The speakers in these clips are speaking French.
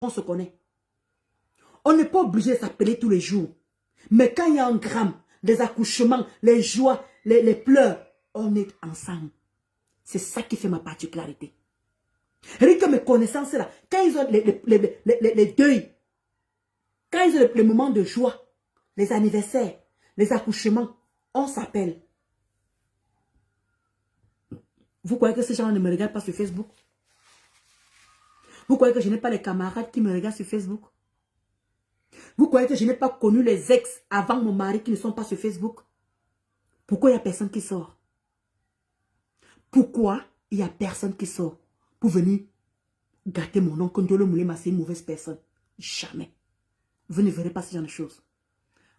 on se connaît. On n'est pas obligé de s'appeler tous les jours. Mais quand il y a un drame, des accouchements, les joies, les pleurs, on est ensemble. C'est ça qui fait ma particularité. Et que mes connaissances là, quand ils ont les deuils, quand ils ont les moments de joie, les anniversaires, les accouchements, on s'appelle. Vous croyez que ces gens ne me regardent pas sur Facebook? Vous croyez que je n'ai pas les camarades qui me regardent sur Facebook? Vous croyez que je n'ai pas connu les ex avant mon mari qui ne sont pas sur Facebook? Pourquoi il n'y a personne qui sort? Pourquoi il n'y a personne qui sort pour venir gâter mon nom? Quand Dieu le moulin, c'est une mauvaise personne. Jamais. Vous ne verrez pas ce genre de choses.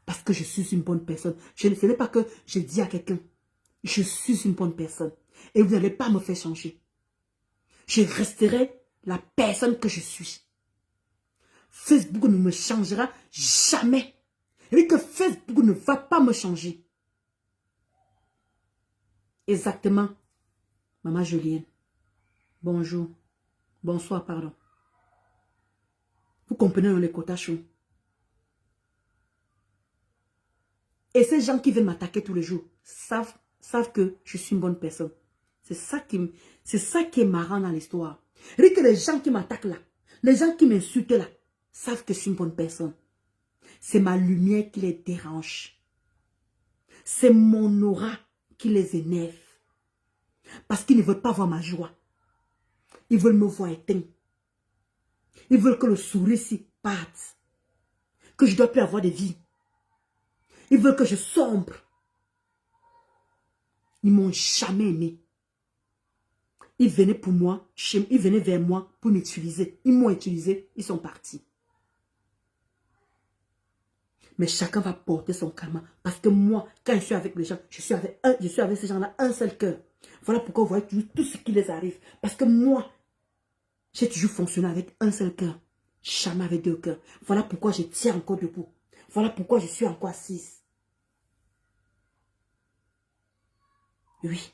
Parce que je suis une bonne personne. Ce n'est pas que je dis à quelqu'un, je suis une bonne personne. Et vous n'allez pas me faire changer. Je resterai la personne que je suis. Facebook ne me changera jamais. Et que Facebook ne va pas me changer. Exactement. Maman Julienne. Bonjour. Bonsoir, pardon. Vous comprenez dans les quotas chauds. Et ces gens qui viennent m'attaquer tous les jours savent que je suis une bonne personne. C'est ça qui est marrant dans l'histoire. Et que les gens qui m'attaquent là, les gens qui m'insultent là, savent que je suis une bonne personne. C'est ma lumière qui les dérange. C'est mon aura qui les énerve. Parce qu'ils ne veulent pas voir ma joie. Ils veulent me voir éteint. Ils veulent que le sourire s'y parte. Que je ne dois plus avoir de vie. Ils veulent que je sombre. Ils ne m'ont jamais aimé. Ils venaient pour moi, ils venaient vers moi pour m'utiliser. Ils m'ont utilisé, ils sont partis. Mais chacun va porter son karma. Parce que moi, quand je suis avec les gens, je suis avec ces gens-là un seul cœur. Voilà pourquoi vous voyez toujours tout ce qui les arrive. Parce que moi, j'ai toujours fonctionné avec un seul cœur. Jamais avec deux cœurs. Voilà pourquoi je tiens encore debout. Voilà pourquoi je suis encore assise. Oui.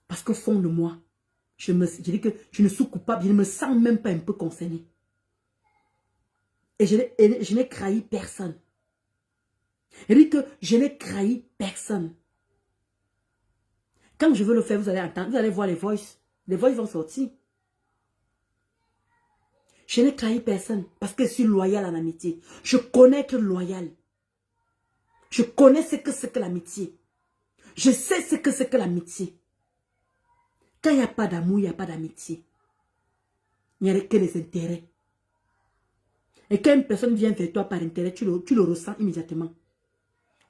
Parce qu'au fond de moi, je dis que je ne suis coupable, je ne me sens même pas un peu concernée. Et je n'ai trahi personne. Je dis que je n'ai trahi personne. Quand je veux le faire, vous allez entendre, vous allez voir les voices. Les voices vont sortir. Je n'ai trahi personne parce que je suis loyale en amitié. Je connais être loyale. Je connais ce que c'est que l'amitié. Je sais ce que c'est que l'amitié. Quand il n'y a pas d'amour, il n'y a pas d'amitié. Il n'y a que les intérêts. Et quand une personne vient vers toi par intérêt, tu le ressens immédiatement.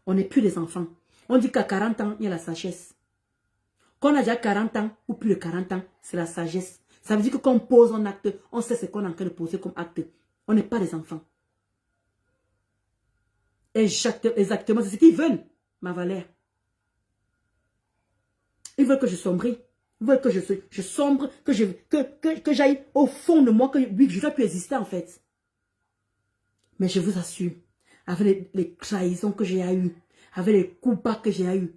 On n'est plus des enfants. On dit qu'à 40 ans, il y a la sagesse. Quand on a déjà 40 ans ou plus de 40 ans, c'est la sagesse. Ça veut dire que quand on pose un acte, on sait ce qu'on est en train de poser comme acte. On n'est pas des enfants. Exactement, c'est ce qu'ils veulent, ma valeur. Ils veulent que je sombrie. Ils veulent que je sombre, que j'aille au fond de moi, que oui, je dois plus exister en fait. Mais je vous assure, avec les trahisons que j'ai eues, avec les coups bas que j'ai eus,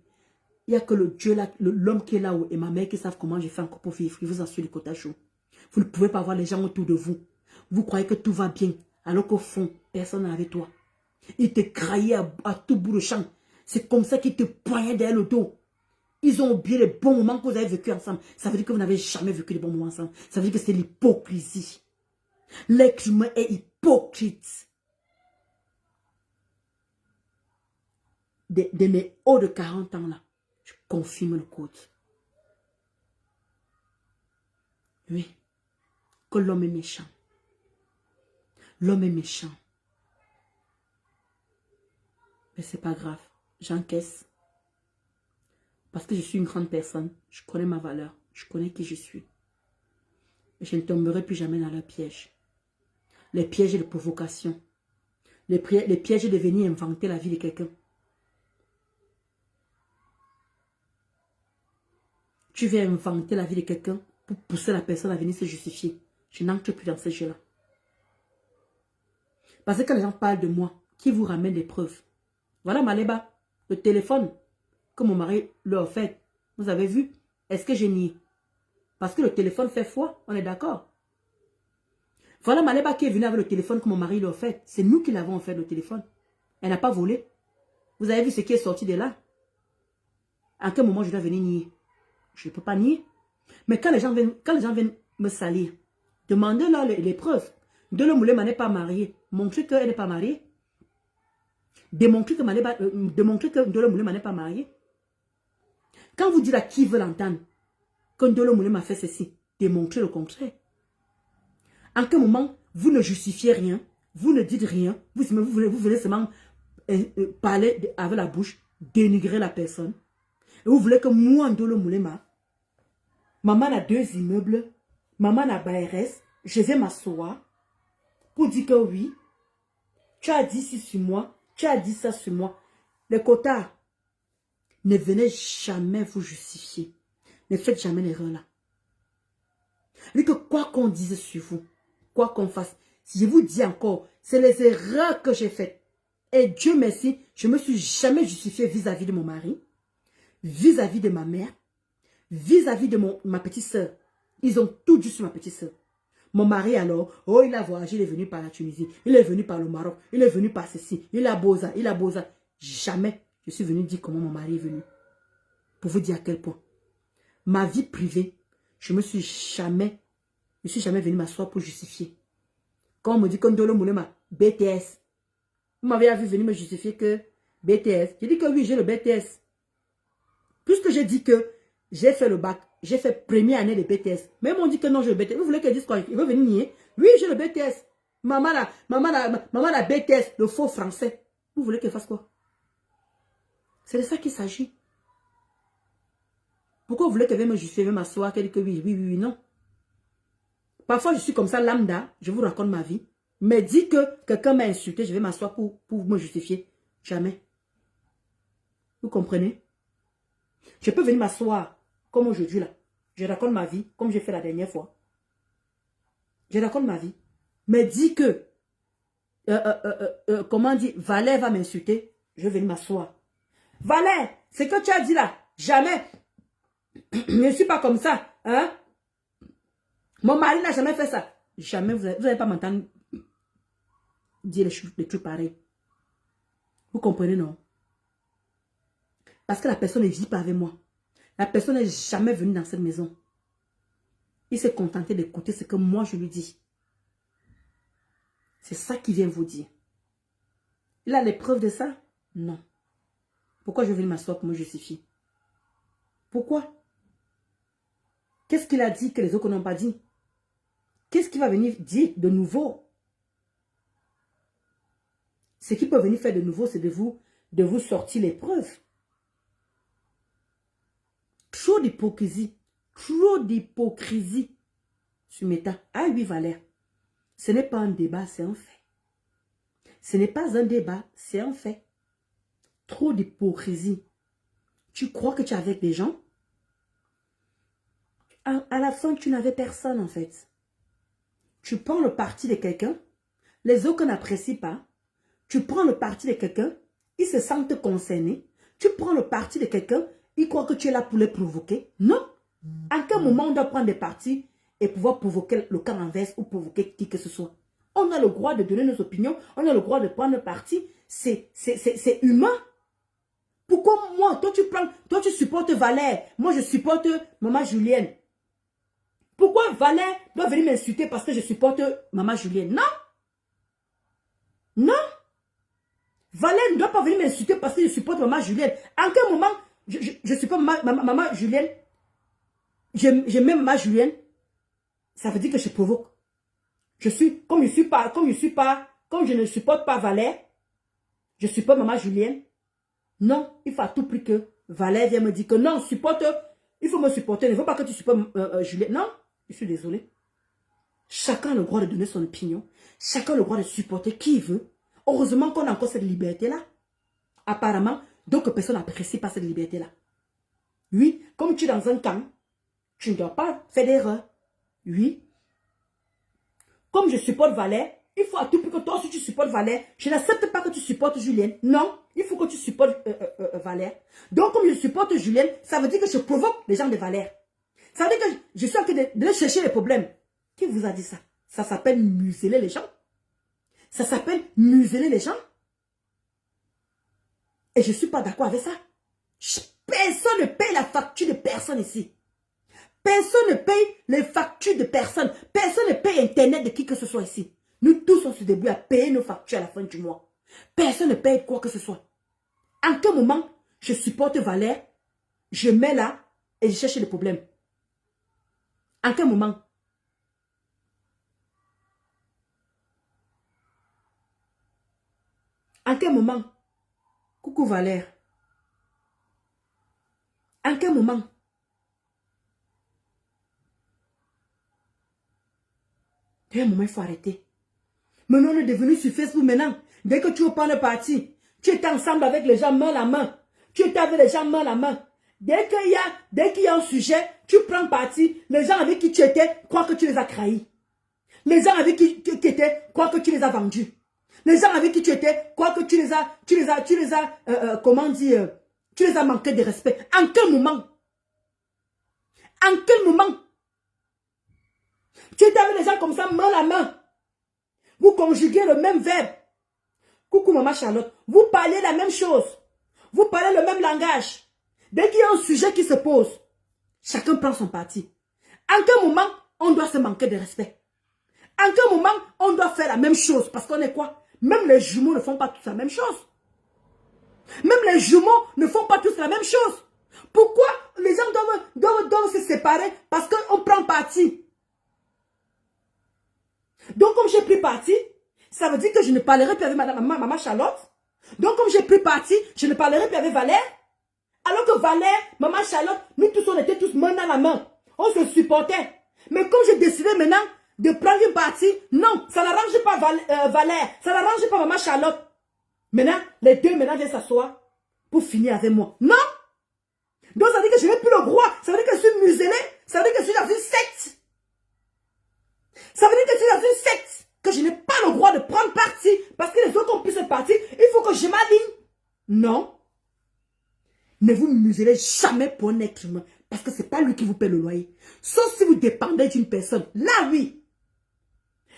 il n'y a que le Dieu là, l'homme qui est là-haut et ma mère qui savent comment j'ai fait encore pour vivre. Je vous assure, les quotas chauds. Vous ne pouvez pas voir les gens autour de vous. Vous croyez que tout va bien, alors qu'au fond, personne n'est avec toi. Ils te craillaient à tout bout de champ. C'est comme ça qu'ils te poignaient derrière le dos. Ils ont oublié les bons moments que vous avez vécu ensemble. Ça veut dire que vous n'avez jamais vécu les bons moments ensemble. Ça veut dire que c'est l'hypocrisie. L'être humain est hypocrite. De mes hauts de 40 ans là, je confirme le code. Oui, que l'homme est méchant. L'homme est méchant. Mais c'est pas grave, j'encaisse. Parce que je suis une grande personne, je connais ma valeur, je connais qui je suis. Et je ne tomberai plus jamais dans leurs pièges. Les pièges de provocation. Les pièges de venir inventer la vie de quelqu'un. Tu viens inventer la vie de quelqu'un pour pousser la personne à venir se justifier. Je n'entre plus dans ce jeu-là. Parce que quand les gens parlent de moi, qui vous ramène des preuves? Voilà Maléba, le téléphone que mon mari leur fait. Vous avez vu? Est-ce que j'ai nié? Parce que le téléphone fait foi, on est d'accord. Voilà Maléba qui est venue avec le téléphone que mon mari lui a offert. C'est nous qui l'avons offert le téléphone. Elle n'a pas volé. Vous avez vu ce qui est sorti de là? À quel moment je dois venir nier? Je ne peux pas nier. Mais quand les gens viennent me salir, demandez-leur les preuves. Ndolo Moulema n'est pas mariée. Montrez qu'elle n'est pas mariée. Démontrer que Ndolo Moulema n'est pas mariée. Quand vous dites à qui veut l'entendre que Ndolo Moulema fait ceci, démontrez le contraire. En quel moment, vous ne justifiez rien, vous ne dites rien, vous venez seulement parler avec la bouche, dénigrer la personne. Et vous voulez que moi, Ndolo Moulema, maman a 2 immeubles, maman a BRS, je vais m'asseoir pour dire que oui, tu as dit ci sur moi, tu as dit ça sur moi. Les quotas, ne venez jamais vous justifier. Ne faites jamais l'erreur là. Vu que quoi qu'on dise sur vous, quoi qu'on fasse, si je vous dis encore, c'est les erreurs que j'ai faites. Et Dieu merci, je ne me suis jamais justifié vis-à-vis de mon mari, vis-à-vis de ma mère, vis-à-vis de ma petite soeur. Ils ont tout dit sur ma petite soeur. Mon mari alors, oh il a voyagé, il est venu par la Tunisie, il est venu par le Maroc, il est venu par ceci, il a beau ça, il a beau ça. Jamais je suis venu dire comment mon mari est venu. Pour vous dire à quel point. Ma vie privée, je ne suis jamais venu m'asseoir pour justifier. Quand on me dit que Ndolo Moulema, BTS, vous m'avez vu venir me justifier que BTS. J'ai dit que oui, j'ai le BTS. Puisque j'ai dit que j'ai fait le bac, j'ai fait première année de BTS. Même on dit que non, j'ai le BTS. Vous voulez qu'elle dise quoi? Il veut venir nier? Oui, j'ai le BTS. Maman la BTS, le faux français. Vous voulez qu'elle fasse quoi? C'est de ça qu'il s'agit. Pourquoi vous voulez qu'elle vienne me justifier, m'asseoir, qu'elle dit que oui, non. Parfois, je suis comme ça, lambda, je vous raconte ma vie. Mais dit que quelqu'un m'a insulté, je vais m'asseoir pour me justifier. Jamais. Vous comprenez? Je peux venir m'asseoir comme aujourd'hui là. Je raconte ma vie comme j'ai fait la dernière fois. Je raconte ma vie. Mais dit que, comment dire, Valère va m'insulter, je vais venir m'asseoir. Valère, ce que tu as dit là, jamais. Je ne suis pas comme ça. Hein? Mon mari n'a jamais fait ça. Jamais, vous n'allez pas m'entendre dire les trucs pareils. Vous comprenez, non? Parce que la personne ne vit pas avec moi. La personne n'est jamais venue dans cette maison. Il s'est contenté d'écouter ce que moi je lui dis. C'est ça qu'il vient vous dire. Il a les preuves de ça? Non. Pourquoi je vais m'asseoir pour me justifier? Pourquoi? Qu'est-ce qu'il a dit que les autres n'ont pas dit? Qu'est-ce qu'il va venir dire de nouveau? Ce qu'il peut venir faire de nouveau, c'est de vous sortir les preuves. Trop d'hypocrisie. Trop d'hypocrisie. Sur Meta. Ah oui, Valère. Ce n'est pas un débat, c'est un fait. Ce n'est pas un débat, c'est un fait. Trop d'hypocrisie. Tu crois que tu es avec des gens? À la fin, tu n'avais personne en fait. Tu prends le parti de quelqu'un, les autres n'apprécient pas. Tu prends le parti de quelqu'un, ils se sentent concernés. Tu prends le parti de quelqu'un, ils croient que tu es là pour les provoquer. Non. À quel moment on doit prendre des partis et pouvoir provoquer le camp inverse ou provoquer qui que ce soit? On a le droit de donner nos opinions, on a le droit de prendre parti. C'est humain. Pourquoi moi, toi tu supportes Valère, moi je supporte Maman Julienne. Pourquoi Valère doit venir m'insulter parce que je supporte Maman Julienne? Non. Non. Valère ne doit pas venir m'insulter parce que je supporte Maman Julienne. En quel moment je supporte Maman Julienne? J'aime Maman Julienne. Ça veut dire que je provoque. Comme je ne supporte pas Valère, je supporte Maman Julienne. Non, il faut à tout prix que Valère vienne me dire que non, il faut me supporter. Il ne faut pas que tu supportes Julienne. Non, je suis désolée. Chacun a le droit de donner son opinion. Chacun a le droit de supporter qui il veut. Heureusement qu'on a encore cette liberté-là. Apparemment, d'autres personnes n'apprécient pas cette liberté-là. Oui, comme tu es dans un camp, tu ne dois pas faire d'erreur. Oui. Comme je supporte Valère, il faut à tout prix que toi aussi tu supportes Valère. Je n'accepte pas que tu supportes Julienne. Non, il faut que tu supportes Valère. Donc comme je supporte Julienne, ça veut dire que je provoque les gens de Valère. Ça veut dire que je suis en train de chercher les problèmes. Qui vous a dit ça? Ça s'appelle museler les gens. Ça s'appelle museler les gens. Et je ne suis pas d'accord avec ça. Personne ne paye la facture de personne ici. Personne ne paye les factures de personne. Personne ne paye Internet de qui que ce soit ici. Nous tous, on se débrouille à payer nos factures à la fin du mois. Personne ne paye quoi que ce soit. En quel moment je supporte Valère, je mets là et je cherche les problèmes? En quel moment? En quel moment? Coucou Valère. En quel moment? À un moment, il faut arrêter. Maintenant, on est devenu sur Facebook maintenant. Dès que tu veux prendre parti, tu étais ensemble avec les gens main à la main. Tu étais avec les gens main à la main. Dès qu'il y a un sujet, tu prends parti. Les gens avec qui tu étais croient que tu les as trahis. Les gens avec qui tu étais croient que tu les as vendus. Les gens avec qui tu étais croient que tu les as, comment dire, tu les as manqué de respect. En quel moment? En quel moment? Tu étais avec les gens comme ça, main à la main. Vous conjuguez le même verbe. Coucou maman Charlotte. Vous parlez la même chose. Vous parlez le même langage. Dès qu'il y a un sujet qui se pose, chacun prend son parti. En quel moment on doit se manquer de respect? En quel moment on doit faire la même chose? Parce qu'on est quoi? Même les jumeaux ne font pas tous la même chose. Même les jumeaux ne font pas tous la même chose. Pourquoi les gens doivent se séparer? Parce qu'on prend parti. Donc, comme j'ai pris parti, ça veut dire que je ne parlerai plus avec maman Charlotte. Donc, comme j'ai pris parti, je ne parlerai plus avec Valère. Alors que Valère, maman Charlotte, nous tous, on était tous main dans la main. On se supportait. Mais comme j'ai décidé maintenant de prendre une partie, non, ça n'arrange pas Valère, ça n'arrange pas maman Charlotte. Maintenant, les deux maintenant viennent s'asseoir pour finir avec moi. Non! Donc, ça veut dire que je n'ai plus le droit. Ça veut dire que je suis muselé. Ça veut dire que je suis dans une secte. Ça veut dire que je suis dans une secte, que je n'ai pas le droit de prendre parti, parce que les autres ont pu se partir, il faut que je m'aligne. Non. Ne vous muselez jamais pour un être humain, parce que ce n'est pas lui qui vous paie le loyer. Sauf si vous dépendez d'une personne. Là, oui.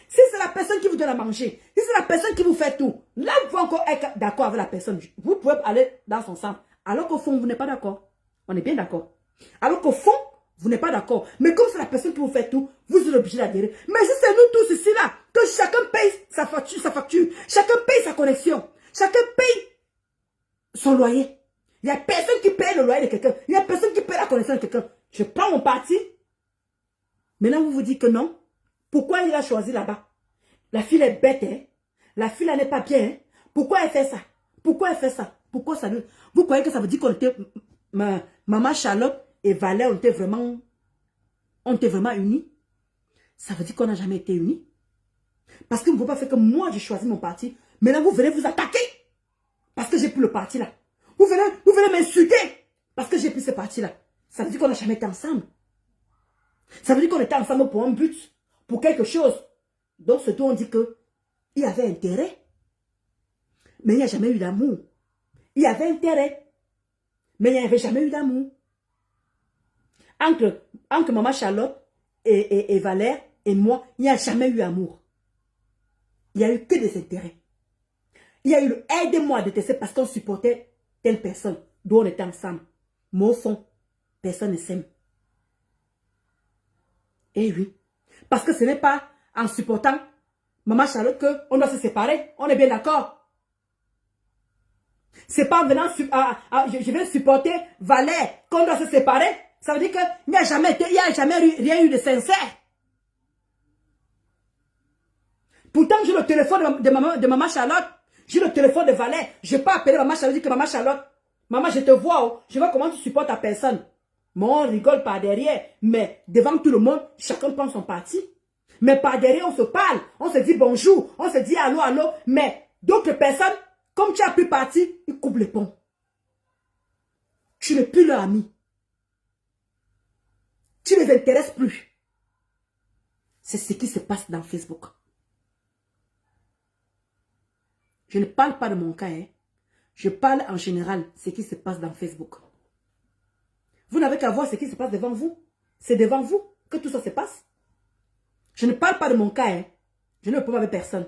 Si c'est la personne qui vous donne à manger, si c'est la personne qui vous fait tout, là, vous pouvez encore être d'accord avec la personne. Vous pouvez aller dans son sens. Alors qu'au fond, vous n'êtes pas d'accord. On est bien d'accord. Alors qu'au fond, vous n'êtes pas d'accord. Mais comme c'est la personne qui vous fait tout, vous êtes obligé d'adhérer. Mais si c'est nous tous ici là, que chacun paye sa facture, chacun paye sa connexion, chacun paye son loyer. Il n'y a personne qui paye le loyer de quelqu'un. Il n'y a personne qui paye la connexion de quelqu'un. Je prends mon parti. Maintenant, vous vous dites que non. Pourquoi il a choisi là-bas? La fille est bête, hein? La fille là n'est pas bien, hein? Pourquoi elle fait ça? Pourquoi elle fait ça? Pourquoi ça veut... Vous croyez que ça veut dire qu'on était... Maman Charlotte et Valère, on était vraiment unis? Ça veut dire qu'on n'a jamais été unis? Parce que vous ne pouvez pas faire que moi, j'ai choisi mon parti. Maintenant, vous venez vous attaquer. Parce que j'ai pris le parti là. Vous venez m'insulter. Parce que j'ai pris ce parti là. Ça veut dire qu'on n'a jamais été ensemble. Ça veut dire qu'on était ensemble pour un but. Pour quelque chose. Donc, ce dont on dit que il y avait intérêt. Mais il n'y a jamais eu d'amour. Il y avait intérêt. Mais il n'y avait jamais eu d'amour. Entre maman Charlotte et Valère et moi, il n'y a jamais eu amour. Il n'y a eu que des intérêts. Il y a eu le aide-moi à détester parce qu'on supportait telle personne dont on était ensemble. Mais au fond, personne ne s'aime. Eh oui. Parce que ce n'est pas en supportant maman Charlotte qu'on doit se séparer. On est bien d'accord. C'est pas en venant, je vais supporter Valère qu'on doit se séparer. Ça veut dire qu'il n'y a jamais rien eu de sincère. Pourtant, j'ai le téléphone de maman Charlotte. J'ai le téléphone de Valère. Je ne vais pas appeler maman Charlotte et dire que maman Charlotte, maman, je te vois, oh, je vois comment tu supportes ta personne. Moi, on rigole par derrière. Mais devant tout le monde, chacun prend son parti. Mais par derrière, on se parle. On se dit bonjour. On se dit allô, allô. Mais d'autres personnes, comme tu as pris parti, ils coupent les ponts. Tu n'es plus leur ami. Tu ne les intéresses plus. C'est ce qui se passe dans Facebook. Je ne parle pas de mon cas. Hein. Je parle en général de ce qui se passe dans Facebook. Vous n'avez qu'à voir ce qui se passe devant vous. C'est devant vous que tout ça se passe. Je ne parle pas de mon cas, hein. Je ne peux pas avec personne.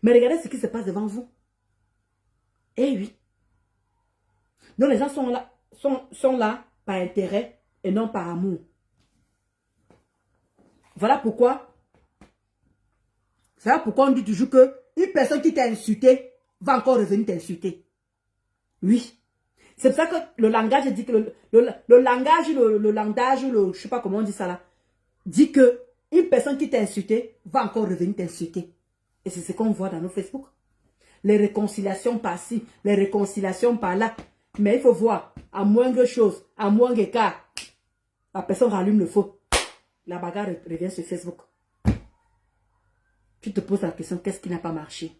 Mais regardez ce qui se passe devant vous. Eh oui. Donc les gens sont là par intérêt et non par amour. Voilà pourquoi on dit toujours que une personne qui t'a insulté va encore revenir t'insulter. Oui. C'est pour ça que le langage dit que le langage, je sais pas comment on dit ça là, dit que une personne qui t'a insulté va encore revenir t'insulter. Et c'est ce qu'on voit dans nos Facebook. Les réconciliations par-ci, les réconciliations par-là. Mais il faut voir, à moindre chose, à moindre écart, la personne rallume le feu. La bagarre revient sur Facebook. Tu te poses la question, qu'est-ce qui n'a pas marché?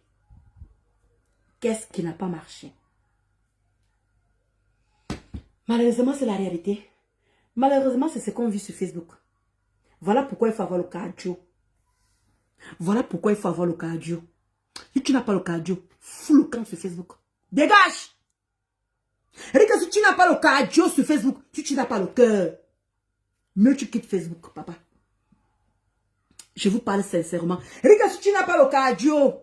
Qu'est-ce qui n'a pas marché? Malheureusement, c'est la réalité. Malheureusement, c'est ce qu'on vit sur Facebook. Voilà pourquoi il faut avoir le cardio. Voilà pourquoi il faut avoir le cardio. Si tu n'as pas le cardio, fous le camp sur Facebook. Dégage! Et que si tu n'as pas le cardio sur Facebook, si tu n'as pas le cœur, mieux tu quittes Facebook, papa. Je vous parle sincèrement. Et que si tu n'as pas le cardio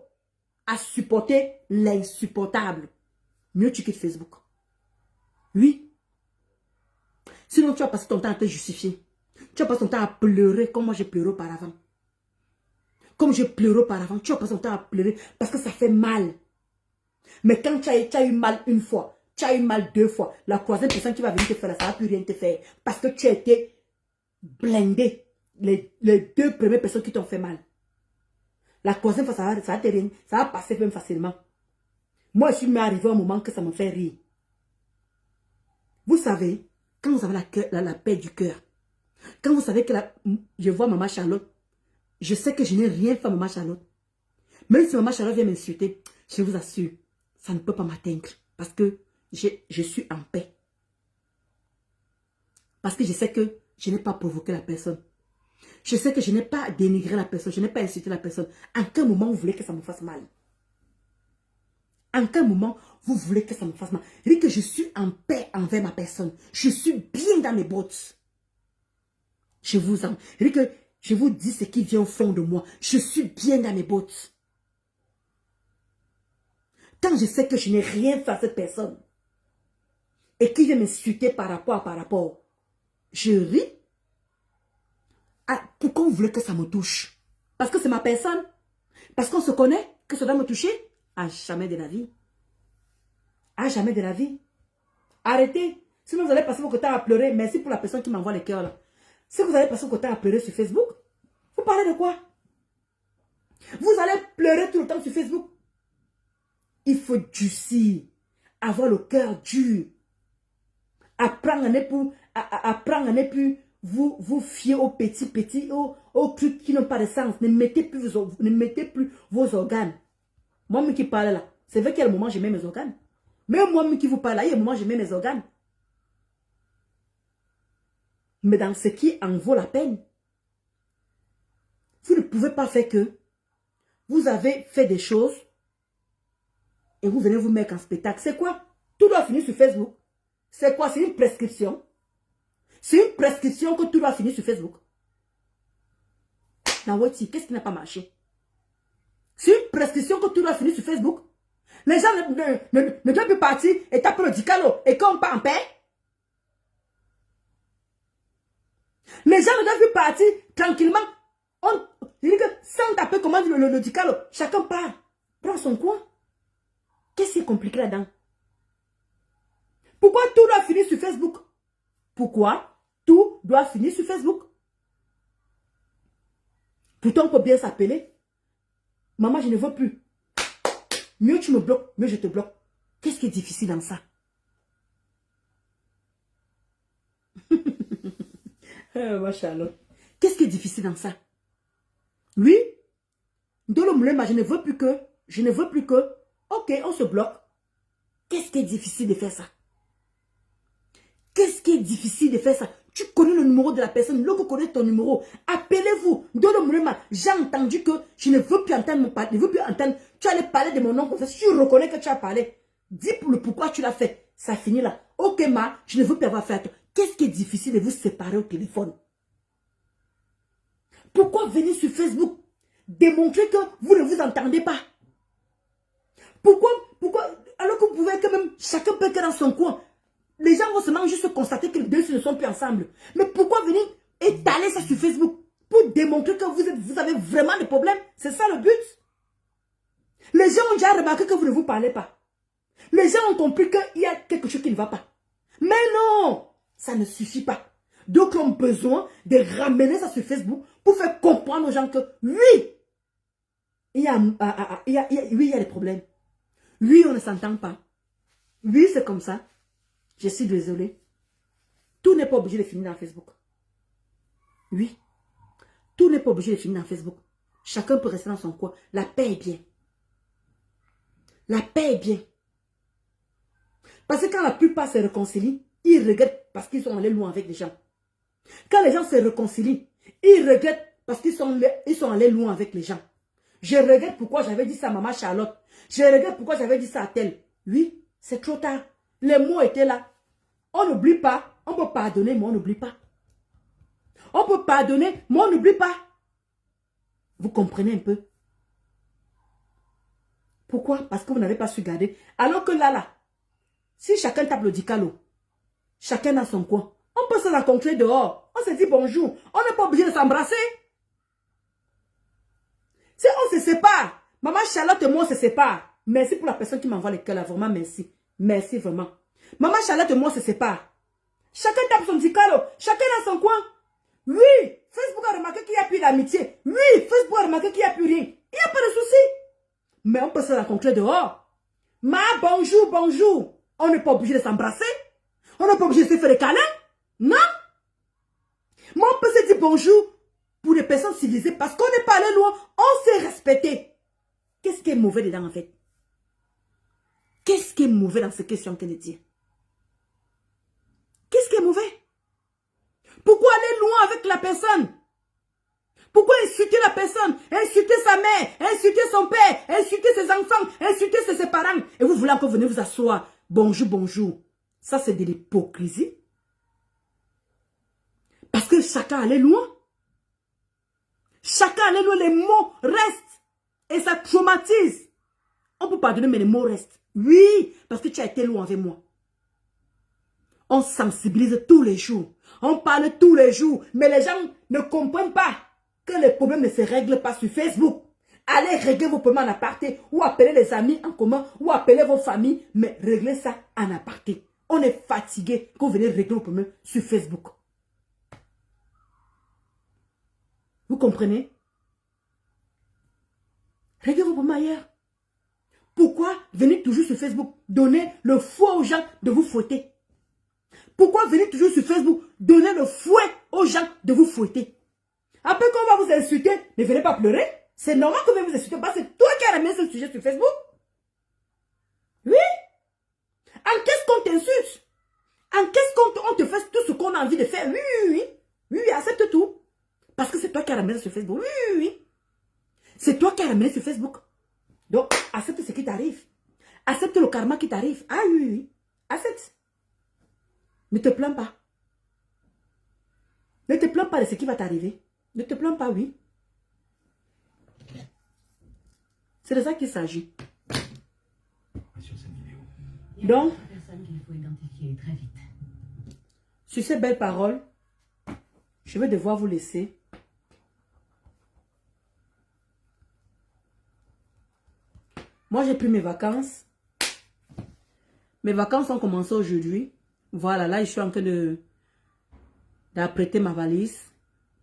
à supporter l'insupportable, mieux tu quittes Facebook. Oui. Sinon, tu vas passer ton temps à te justifier. Tu vas passer ton temps à pleurer comme moi j'ai pleuré auparavant. Comme je pleurais auparavant, tu vas passer ton temps à pleurer parce que ça fait mal. Mais quand tu as eu mal une fois, tu as eu mal deux fois, la troisième personne qui va venir te faire ça, ça ne va plus rien te faire. Parce que tu as été blindé. Les deux premières personnes qui t'ont fait mal. La troisième fois, ça va passer même facilement. Moi, je suis même arrivé à un moment que ça me fait rire. Vous savez, quand vous avez la paix du cœur, quand vous savez que je vois Maman Charlotte, je sais que je n'ai rien fait à Maman Charlotte. Même si Maman Charlotte vient m'insulter, je vous assure, ça ne peut pas m'atteindre. Parce que je suis en paix. Parce que je sais que je n'ai pas provoqué la personne. Je sais que je n'ai pas dénigré la personne. Je n'ai pas insulté la personne. En quel moment vous voulez que ça me fasse mal? En quel moment vous voulez que ça me fasse mal? Je dis que je suis en paix envers ma personne. Je suis bien dans mes bottes. Je vous dis ce qui vient au fond de moi. Je suis bien dans mes bottes. Quand je sais que je n'ai rien fait à cette personne et qu'il vient m'insulter par rapport, je ris. Ah, pourquoi vous voulez que ça me touche? Parce que c'est ma personne. Parce qu'on se connaît, que ça doit me toucher? À jamais de la vie. À jamais de la vie. Arrêtez. Sinon vous allez passer votre temps à pleurer. Merci pour la personne qui m'envoie les cœurs là. Si vous allez passer votre temps à pleurer sur Facebook, vous parlez de quoi? Vous allez pleurer tout le temps sur Facebook. Il faut durcir. Avoir le cœur dur. Apprendre à ne plus vous fier aux petits, aux trucs qui n'ont pas de sens. Ne mettez plus vos organes. Moi qui parle là, c'est vrai qu'il y a un moment je mets mes organes. Même moi qui vous parle là, il y a un moment je mets mes organes. Mais dans ce qui en vaut la peine, vous ne pouvez pas faire que vous avez fait des choses et vous venez vous mettre en spectacle. C'est quoi? Tout doit finir sur Facebook. C'est quoi? C'est une prescription. C'est une prescription que tout doit finir sur Facebook. Nawati, qu'est-ce qui n'a pas marché? C'est une prescription que tout doit finir sur Facebook. Les gens ne doivent plus partir et taper le dicalo et qu'on part en paix. Les gens ne doivent plus partir tranquillement. Sans taper comment le dicalo. Chacun part. Prend son coin. Qu'est-ce qui est compliqué là-dedans? Pourquoi tout doit finir sur Facebook? Pourquoi tout doit finir sur Facebook? Pourtant, on peut bien s'appeler. Maman, je ne veux plus. Mieux tu me bloques, mieux je te bloque. Qu'est-ce qui est difficile dans ça? Machallah. Qu'est-ce qui est difficile dans ça? Oui, dans le moulin, je ne veux plus que, ok, on se bloque. Qu'est-ce qui est difficile de faire ça? Qu'est-ce qui est difficile de faire ça? Tu connais le numéro de la personne, l'autre connaît ton numéro. Appelez-vous. Dans le moulin, j'ai entendu que je ne veux plus entendre mon parler, je ne veux plus entendre. Tu allais parler de mon nom comme ça. Si tu reconnais que tu as parlé, dis pour le pourquoi tu l'as fait. Ça finit là. Ok, ma, je ne veux plus avoir fait à toi. Qu'est-ce qui est difficile de vous séparer au téléphone? Pourquoi venir sur Facebook démontrer que vous ne vous entendez pas? Pourquoi, alors que vous pouvez quand même, chacun peut être dans son coin. Les gens vont seulement juste constater que les deux ne sont plus ensemble. Mais pourquoi venir étaler ça sur Facebook pour démontrer que vous avez vraiment des problèmes? C'est ça le but. Les gens ont déjà remarqué que vous ne vous parlez pas. Les gens ont compris qu'il y a quelque chose qui ne va pas. Mais non, ça ne suffit pas. Donc, on a besoin de ramener ça sur Facebook pour faire comprendre aux gens que oui, il y a des problèmes. Oui, on ne s'entend pas. Oui, c'est comme ça. Je suis désolée. Tout n'est pas obligé de finir dans Facebook. Oui. Tout n'est pas obligé de finir dans Facebook. Chacun peut rester dans son coin. La paix est bien. La paix est bien. Parce que quand la plupart se réconcilient, ils regrettent parce qu'ils sont allés loin avec les gens. Quand les gens se réconcilient, ils regrettent parce qu'ils sont allés loin avec les gens. Je regrette pourquoi j'avais dit ça à maman Charlotte. Je regrette pourquoi j'avais dit ça à tel. Oui, c'est trop tard. Les mots étaient là. On n'oublie pas. On peut pardonner, mais on n'oublie pas. On peut pardonner, mais on n'oublie pas. Vous comprenez un peu? Pourquoi? Parce que vous n'avez pas su garder. Alors que là, si chacun tape le dicalo, chacun dans son coin, on peut se rencontrer dehors. On se dit bonjour. On n'est pas obligé de s'embrasser. Si on se sépare, maman Charlotte et moi on se sépare. Merci pour la personne qui m'envoie les cœurs là. Vraiment merci. Merci vraiment. Maman Charlotte et moi on se sépare. Chacun tape son dicalo. Chacun dans son coin. Oui, Facebook a remarqué qu'il n'y a plus d'amitié. Oui, Facebook a remarqué qu'il n'y a plus rien. Il n'y a pas de souci. Mais on peut se rencontrer dehors. Bonjour, bonjour. On n'est pas obligé de s'embrasser. On n'est pas obligé de se faire des câlins. Non. Mais on peut se dire bonjour pour les personnes civilisées parce qu'on n'est pas allé loin. On s'est respecté. Qu'est-ce qui est mauvais dedans en fait? Qu'est-ce qui est mauvais dans ces questions qu'elle dit? Qu'est-ce qui est mauvais? Pourquoi aller loin avec la personne? Pourquoi insulter la personne? Insulter sa mère, insulter son père, insulter ses enfants, insulter ses parents. Et vous voulez encore venir vous asseoir. Bonjour, bonjour. Ça, c'est de l'hypocrisie. Parce que chacun allait loin. Chacun allait loin, les mots restent. Et ça traumatise. On peut pardonner, mais les mots restent. Oui, parce que tu as été loin avec moi. On sensibilise tous les jours. On parle tous les jours. Mais les gens ne comprennent pas que les problèmes ne se règlent pas sur Facebook. Allez régler vos problèmes en aparté. Ou appeler les amis en commun. Ou appeler vos familles. Mais réglez ça en aparté. On est fatigué quand vous venez régler vos problèmes sur Facebook. Vous comprenez? Réglez vos problèmes ailleurs. Pourquoi venir toujours sur Facebook donner le fouet aux gens de vous fouetter? Pourquoi venir toujours sur Facebook donner le fouet aux gens de vous fouetter? Après qu'on va vous insulter, ne venez pas pleurer. C'est normal qu'on va vous insulter parce que c'est toi qui as ramené ce sujet sur Facebook. Oui. En qu'est-ce qu'on t'insulte? En qu'est-ce qu'on te fait tout ce qu'on a envie de faire? Oui, oui, oui. Oui, oui, accepte tout. Parce que c'est toi qui as ramené sur Facebook. Oui, oui, oui. C'est toi qui as ramené sur Facebook. Donc, accepte ce qui t'arrive. Accepte le karma qui t'arrive. Ah oui, oui, oui. Accepte. Ne te plains pas. Ne te plains pas de ce qui va t'arriver. Ne te plains pas, oui. C'est de ça qu'il s'agit. Donc, sur ces belles paroles, je vais devoir vous laisser. Moi, j'ai pris mes vacances. Mes vacances ont commencé aujourd'hui. Voilà, là, je suis en train d'apprêter ma valise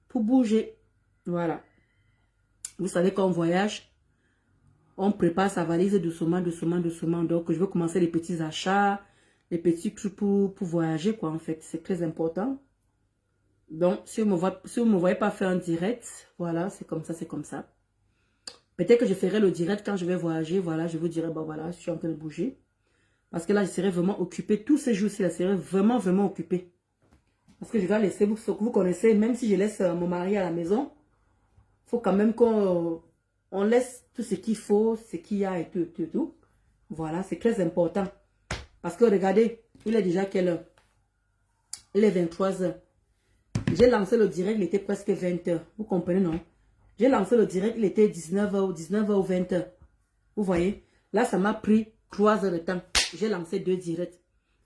pour bouger. Voilà. Vous savez, quand on voyage, on prépare sa valise doucement, doucement, doucement. Donc, je vais commencer les petits achats, les petits trucs pour voyager, quoi, en fait. C'est très important. Donc, si vous ne me voyez pas faire un direct, voilà, c'est comme ça, c'est comme ça. Peut-être que je ferai le direct quand je vais voyager. Voilà, je vous dirai, bah voilà, je suis en train de bouger. Parce que là, je serai vraiment occupée. Tous ces jours-ci, je serai vraiment, vraiment occupée. Parce que je dois laisser, vous connaissez, même si je laisse mon mari à la maison, il faut quand même qu'on laisse tout ce qu'il faut, ce qu'il y a et tout, tout, tout. Voilà, c'est très important. Parce que regardez, il est déjà quelle heure? il est 23 heures. J'ai lancé le direct, il était presque 20 heures. Vous comprenez, non? J'ai lancé le direct, il était 19 heures, 19 heures ou 20 heures. Vous voyez? Là, ça m'a pris 3 heures de temps. J'ai lancé 2 directs.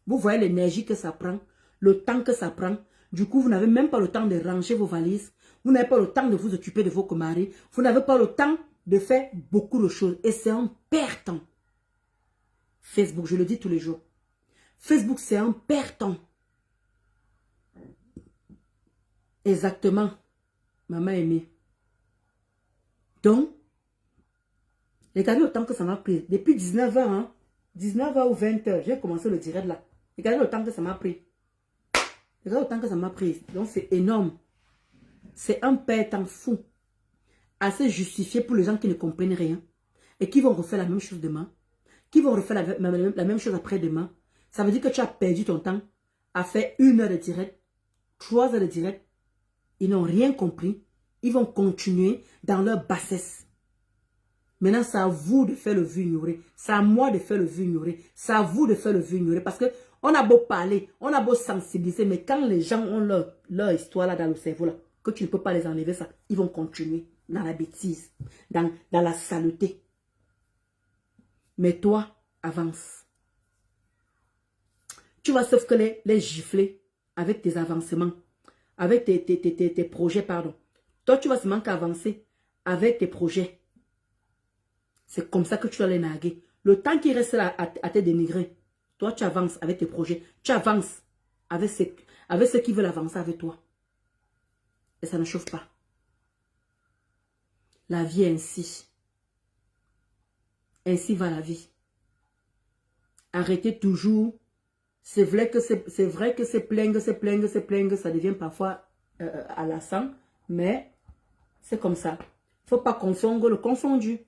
Vous voyez l'énergie que ça prend, le temps que ça prend. Du coup, vous n'avez même pas le temps de ranger vos valises. Vous n'avez pas le temps de vous occuper de vos comaris. Vous n'avez pas le temps de faire beaucoup de choses. Et c'est un perd-temps. Facebook, je le dis tous les jours. Facebook, c'est un perd-temps. Exactement. Maman aimée. Donc, regardez le temps que ça m'a pris. Depuis 19 heures, hein, 19 heures ou 20 heures, j'ai commencé le direct là. Regardez le temps que ça m'a pris. Regardez le temps que ça m'a pris. Donc, c'est énorme. C'est un perd-temps fou. Assez justifié pour les gens qui ne comprennent rien. Et qui vont refaire la même chose demain. Qui vont refaire la même chose après-demain. Ça veut dire que tu as perdu ton temps à faire 1 heure de direct, 3 heures de direct. Ils n'ont rien compris. Ils vont continuer dans leur bassesse. Maintenant, c'est à vous de faire le vu ignoré. C'est à moi de faire le vu ignoré. C'est à vous de faire le vu ignoré. Parce que on a beau parler, on a beau sensibiliser, mais quand les gens ont leur histoire là dans le cerveau, là, que tu ne peux pas les enlever ça, ils vont continuer dans la bêtise, dans la saleté. Mais toi, avance. Tu vas sauf que les gifler avec tes avancements, avec tes projets, pardon. Toi, tu vas seulement qu'avancer avec tes projets. C'est comme ça que tu vas les narguer. Le temps qui reste là à te dénigrer, toi, tu avances avec tes projets. Tu avances avec ceux qui veulent avancer avec toi. Et ça ne chauffe pas. La vie est ainsi. Ainsi va la vie. Arrêtez toujours. C'est vrai que c'est plaindre, ça devient parfois lassant, mais c'est comme ça. Il ne faut pas confondre le confondu.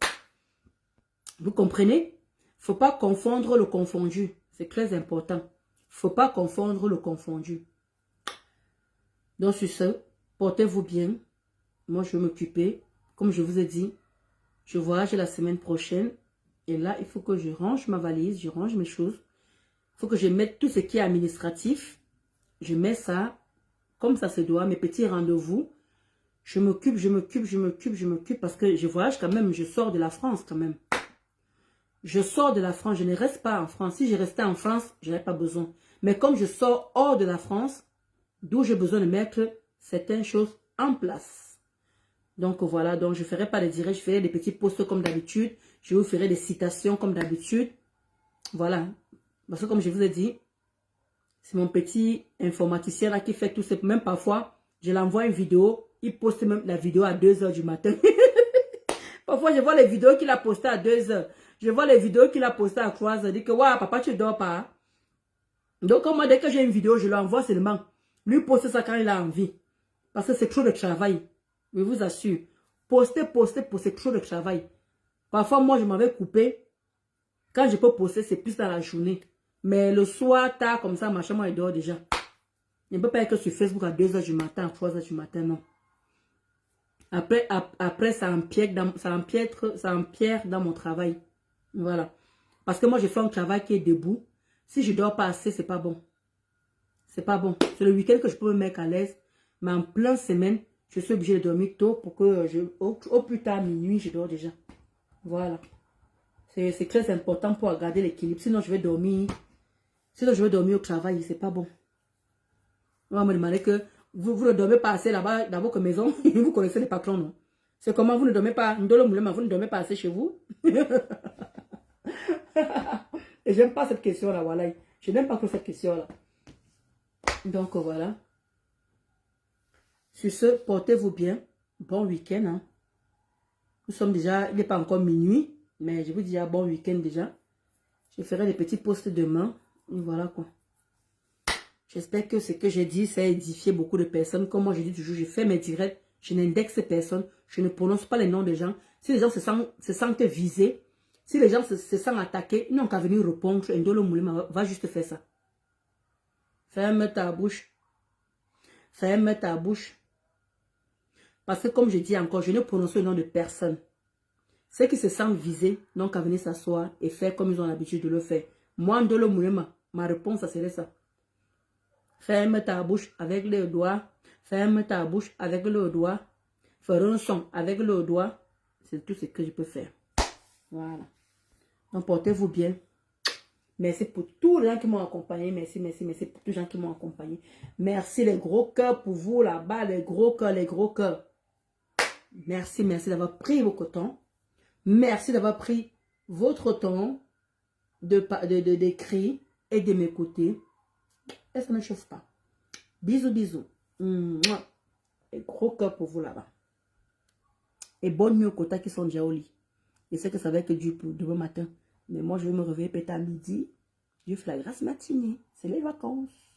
Vous comprenez? Il ne faut pas confondre le confondu. C'est très important. Il ne faut pas confondre le confondu. Donc sur ce, portez-vous bien. Moi, je vais m'occuper. Comme je vous ai dit, je voyage la semaine prochaine. Et là, il faut que je range ma valise, je range mes choses. Il faut que je mette tout ce qui est administratif. Je mets ça comme ça se doit, mes petits rendez-vous. Je m'occupe parce que je voyage quand même, je sors de la France quand même. Je sors de la France, je ne reste pas en France. Si je restais en France, je n'aurais pas besoin. Mais comme je sors hors de la France, d'où j'ai besoin de mettre certaines choses en place. Donc voilà, donc je ne ferai pas des directs, je ferai des petits posts comme d'habitude. Je vous ferai des citations comme d'habitude. Voilà. Parce que comme je vous ai dit, c'est mon petit informaticien là qui fait tout ça. Même parfois, je l'envoie une vidéo. Il poste même la vidéo à 2 h du matin. Parfois, je vois les vidéos qu'il a postées à 2 h. Je vois les vidéos qu'il a postées à 3 h. Je dis que, ouais, papa, tu ne dors pas. Hein? Donc, moi, dès que j'ai une vidéo, je l'envoie seulement. Lui poste ça quand il a envie. Parce que c'est trop de travail. Je vous assure. Poster, c'est trop de travail. Parfois, moi, je m'avais coupé. Quand je peux poster, c'est plus dans la journée. Mais le soir, tard, comme ça, machin, moi, il dort déjà. Il ne peut pas être sur Facebook à 2 h du matin, à 3 h du matin, non. Après ça empiète dans mon travail. Voilà. Parce que moi, je fais un travail qui est debout. Si je ne dors pas assez, c'est pas bon. C'est pas bon. C'est le week-end que je peux me mettre à l'aise. Mais en pleine semaine, je suis obligée de dormir tôt pour que au plus tard, minuit, je dors déjà. Voilà. C'est très important pour garder l'équilibre. Sinon, je vais dormir. Sinon, je vais dormir au travail. C'est pas bon. On va me demander que vous ne dormez pas assez là-bas dans votre maison. Vous connaissez les patrons, non? C'est comment vous ne dormez pas. Vous ne dormez pas assez chez vous. Et j'aime pas cette question-là, voilà. Je n'aime pas que cette question-là. Donc, voilà. Sur ce, portez-vous bien. Bon week-end. Hein. Nous sommes déjà, il n'est pas encore minuit. Mais je vous dis bon week-end déjà. Je ferai des petits posts demain. Et voilà quoi. J'espère que ce que j'ai dit, ça a édifié beaucoup de personnes. Comme moi, je dis toujours, je fais mes directs. Je n'indexe personne. Je ne prononce pas les noms des gens. Si les gens se sentent visés, si les gens se sentent attaqués, ils n'ont qu'à venir répondre. Ndolo Moulema va juste faire ça. Ferme ta bouche. Ferme ta bouche. Parce que comme je dis encore, je ne prononce le nom de personne. Ceux qui se sentent visés n'ont qu'à venir s'asseoir et faire comme ils ont l'habitude de le faire. Moi, Ndolo Moulema, ma réponse, ça serait ça. Ferme ta bouche avec le doigt. Ferme ta bouche avec le doigt. Faire un son avec le doigt. C'est tout ce que je peux faire. Voilà. Donc, portez-vous bien. Merci pour tous les gens qui m'ont accompagné. Merci, merci, merci pour tous les gens qui m'ont accompagné. Merci les gros cœurs pour vous là-bas. Les gros cœurs, les gros cœurs. Merci, merci d'avoir pris votre temps. Merci d'avoir pris votre temps d'écrit et de m'écouter. Et ça ne chauffe pas. Bisous, bisous. Mouah. Et gros cœur pour vous là-bas. Et bonne nuit aux quotas qui sont déjà au lit. Je sais que ça va être dur pour demain matin. Mais moi, je vais me réveiller peut-être à midi. Je fais la grasse matinée. C'est les vacances.